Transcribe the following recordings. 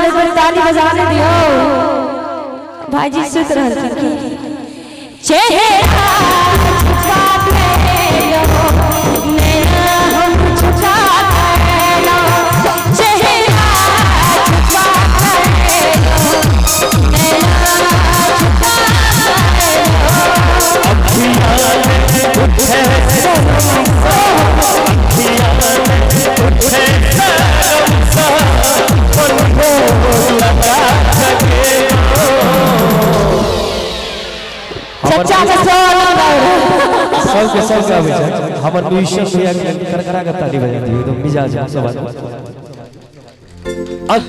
जोड़े पर ताली बजाने दियो भाईजी सुत रहल की चेहरा छुपा के लो नैना हम छुपा के लो चेहरा छुपा के लो नैना छुपा के लो अखियाँ उठे सब आवे छै हमर म्यूजिशियन भैया करकरा के ताली बजाती है एकदम मिजाज सब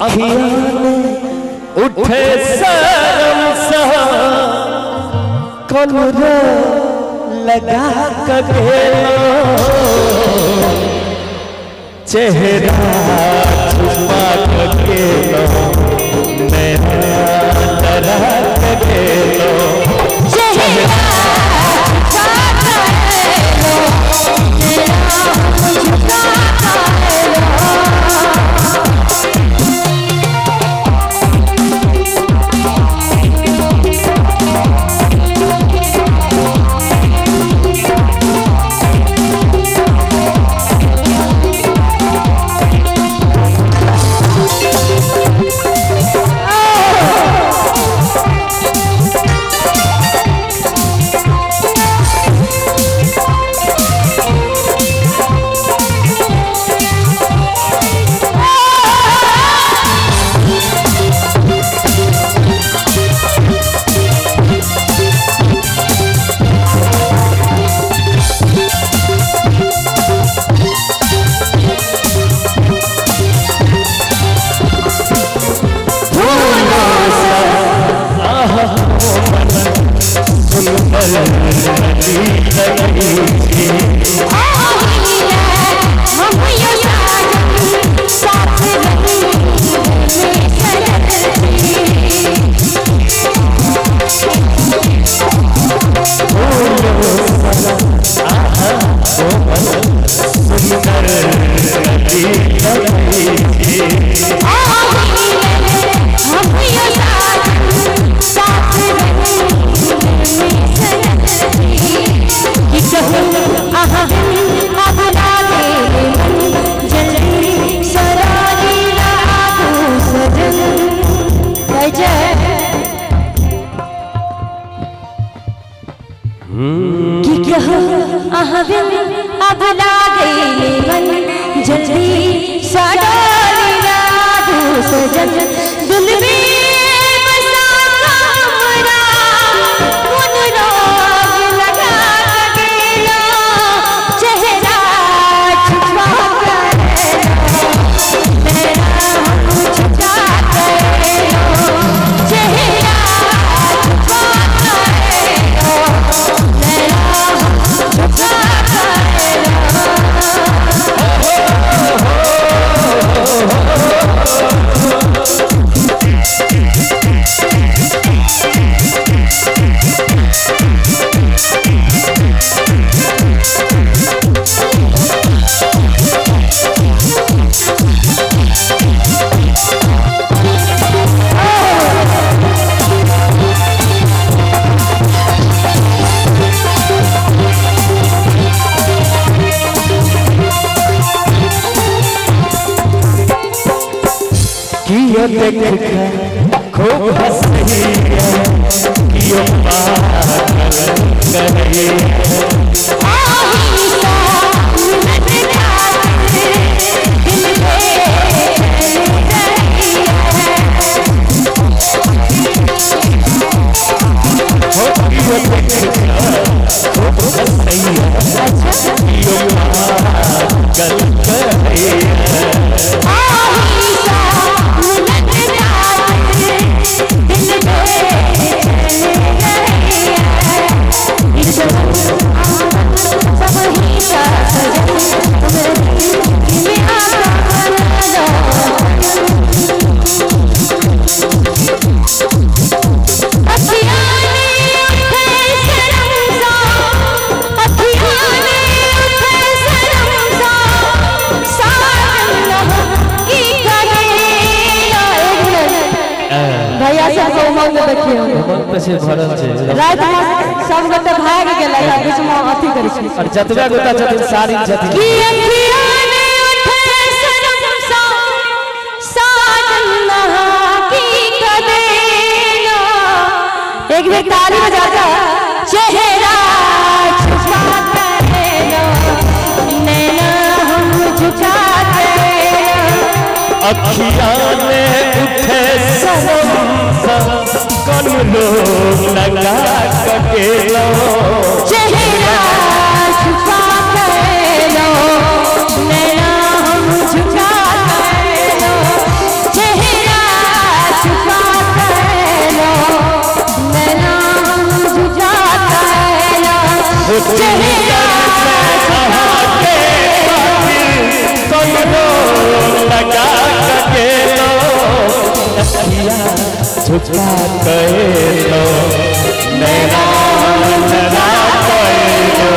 अखियां उठे शर्म सा कलरा लगा के चेहरा छुपा के लो मेरा डरा के लो चेहरा अब लागे मन जल्दी सड़ाली लागू सजन दिल में बसा कमरा मन रोग लगा गेला चेहरा छुपा के मेरा हम छुपा के चेहरा छुपा के मेरा देख खूब हंसी कियो पागल करे उमंग देखियो उमंग से भरल छै रात में सब गोटे भाग गेला या बीच में अथी करै छै और जतबे गोटा छथिन सारी छथिन की अखिया ने उठे शर्म सा साजन नहा की कदेना एक भी ताली बजा के चेहरा छुपा देना नैना हम झुका देना अखिया ने उठे शर्म सा कन लो लगा के लो चेहरा छुपा देना नैना हम झुका देना चेहरा छुपा देना नैना हम झुका देना चेहरा लगा के लो अखिया झुका के लो नैना लगा के लो